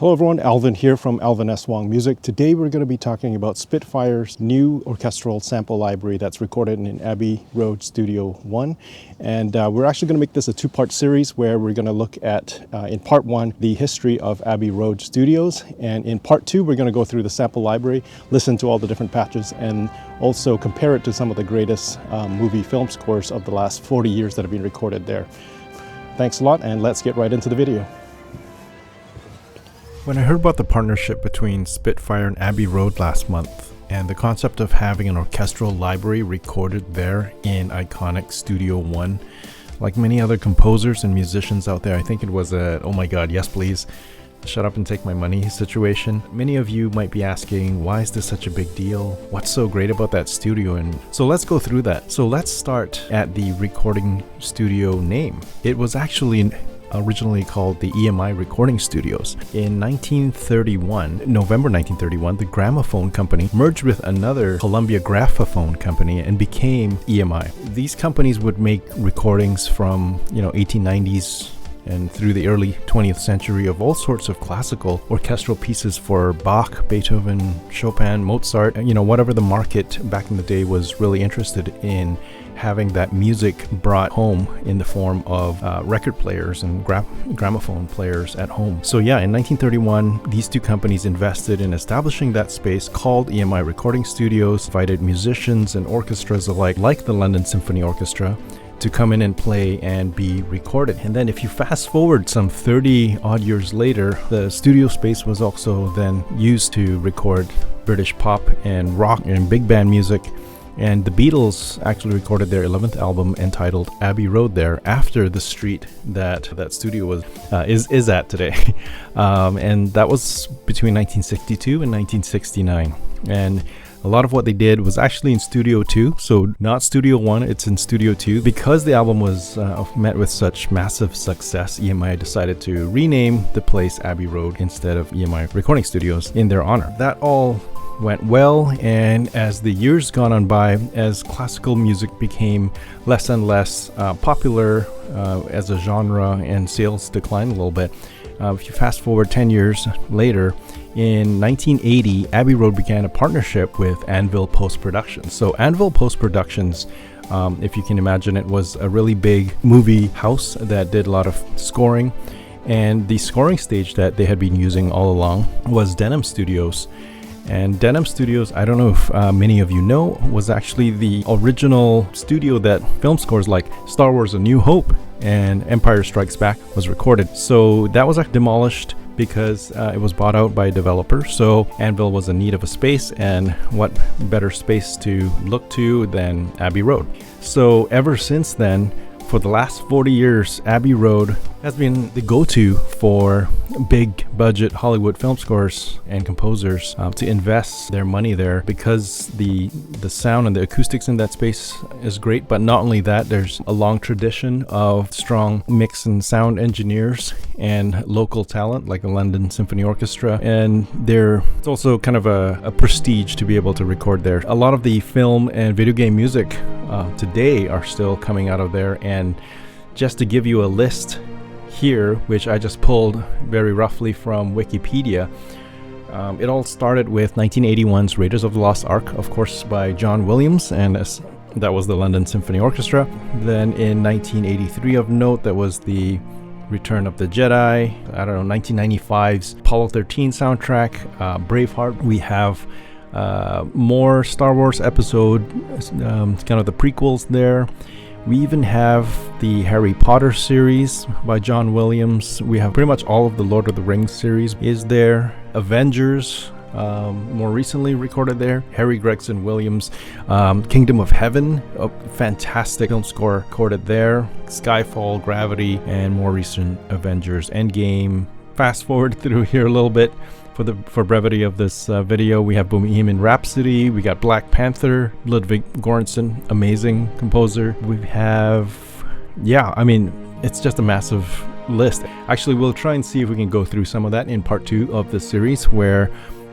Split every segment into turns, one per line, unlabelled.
Hello everyone, Alvin here from Alvin S Wong Music. Today we're going to be talking about Spitfire's new orchestral sample library that's recorded in Abbey Road Studio 1. And we're actually going to make this a two-part series where we're going to look at, in part 1, the history of Abbey Road Studios. And in part 2, we're going to go through the sample library, listen to all the different patches, and also compare it to some of the greatest movie film scores of the last 40 years that have been recorded there. Thanks a lot, and let's get right into the video.
When I heard about the partnership between Spitfire and Abbey Road last month, and the concept of having an orchestral library recorded there in iconic Studio One, like many other composers and musicians out there, I think it was a, oh my god, yes please, shut up and take my money situation. Many of you might be asking, why is this such a big deal? What's so great about that studio? And so let's go through that. So let's start at the recording studio name. It was actually originally called the EMI Recording Studios. In November 1931, the Gramophone Company merged with another Columbia Graphophone Company and became EMI. These companies would make recordings from, 1890s and through the early 20th century of all sorts of classical orchestral pieces for Bach, Beethoven, Chopin, Mozart, whatever the market back in the day was really interested in having that music brought home in the form of record players and gramophone players at home. So yeah, in 1931, these two companies invested in establishing that space called EMI Recording Studios, invited musicians and orchestras alike, like the London Symphony Orchestra, to come in and play and be recorded. And then if you fast forward some 30 odd years later, the studio space was also then used to record British pop and rock and big band music. And the Beatles actually recorded their 11th album entitled Abbey Road there, after the street that studio was is at today. And that was between 1962 and 1969. And a lot of what they did was actually in Studio 2, so not Studio 1, it's in Studio 2. Because the album was met with such massive success, EMI decided to rename the place Abbey Road instead of EMI Recording Studios in their honor. That all went well, and as the years gone on by, as classical music became less and less popular as a genre and sales declined a little bit, if you fast forward 10 years later, in 1980, Abbey Road began a partnership with Anvil Post-Production. So Anvil Post-Productions, if you can imagine, it was a really big movie house that did a lot of scoring. And the scoring stage that they had been using all along was Denham Studios. And Denham Studios, I don't know if many of you know, was actually the original studio that film scores like Star Wars: A New Hope and Empire Strikes Back was recorded. So that was demolished because it was bought out by a developer. So Anvil was in need of a space, and what better space to look to than Abbey Road. So ever since then, for the last 40 years, Abbey Road has been the go-to for big budget Hollywood film scores and composers to invest their money there, because the sound and the acoustics in that space is great. But not only that, there's a long tradition of strong mix and sound engineers and local talent like the London Symphony Orchestra, and it's also kind of a prestige to be able to record there. A lot of the film and video game music today are still coming out of there. And just to give you a list here, which I just pulled very roughly from Wikipedia, it all started with 1981's Raiders of the Lost Ark, of course, by John Williams, and that was the London Symphony Orchestra. Then in 1983 of note, that was the Return of the Jedi. 1995's Apollo 13 soundtrack, Braveheart. We have more Star Wars episode, kind of the prequels there. We even have the Harry Potter series by John Williams. We have pretty much all of the Lord of the Rings series is there. Avengers, more recently recorded there. Harry Gregson Williams. Kingdom of Heaven, a fantastic film score recorded there. Skyfall, Gravity, and more recent Avengers Endgame. Fast forward through here a little bit. For brevity of this video, we have Bohemian Rhapsody, we got Black Panther, Ludwig Göransson, amazing composer. We have, it's just a massive list. Actually, we'll try and see if we can go through some of that in part 2 of the series, where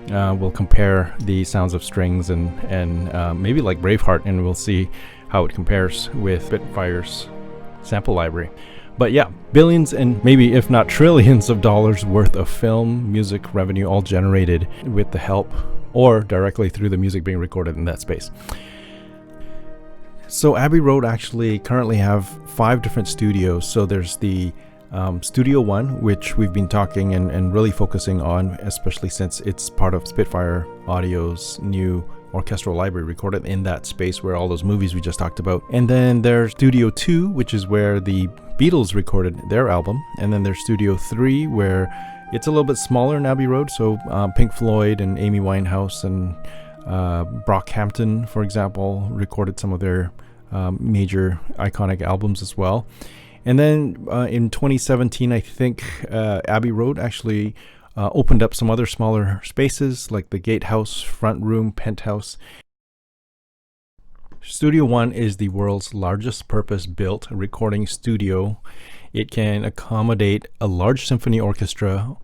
we'll compare the sounds of strings and maybe like Braveheart, and we'll see how it compares with Spitfire's sample library. But yeah, billions and maybe if not trillions of dollars worth of film music revenue all generated with the help or directly through the music being recorded in that space. So Abbey Road actually currently have 5 different studios. So there's the Studio One, which we've been talking and really focusing on, especially since it's part of Spitfire Audio's new orchestral library recorded in that space where all those movies we just talked about. And then there's Studio 2, which is where the Beatles recorded their album. And then there's Studio 3, where it's a little bit smaller in Abbey Road. So Pink Floyd and Amy Winehouse and Brockhampton, for example, recorded some of their major iconic albums as well. And then in 2017, I think Abbey Road actually opened up some other smaller spaces like the Gatehouse, Front Room, Penthouse. Studio One is the world's largest purpose-built recording studio. It can accommodate a large symphony orchestra.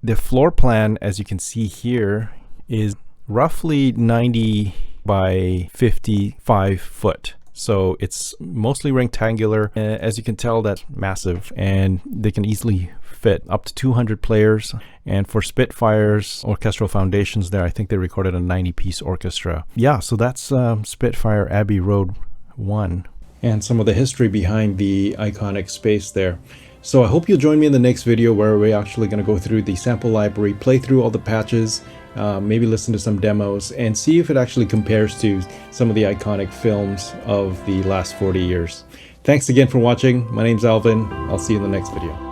The floor plan, as you can see here, is roughly 90 by 55 foot. So it's mostly rectangular. As you can tell, that's massive, and they can easily fit up to 200 players. And for Spitfire's orchestral foundations there, I think they recorded a 90-piece orchestra. Yeah, so that's Spitfire Abbey Road 1. And some of the history behind the iconic space there. So I hope you'll join me in the next video where we're actually going to go through the sample library, play through all the patches, maybe listen to some demos, and see if it actually compares to some of the iconic films of the last 40 years. Thanks again for watching. My name's Alvin. I'll see you in the next video.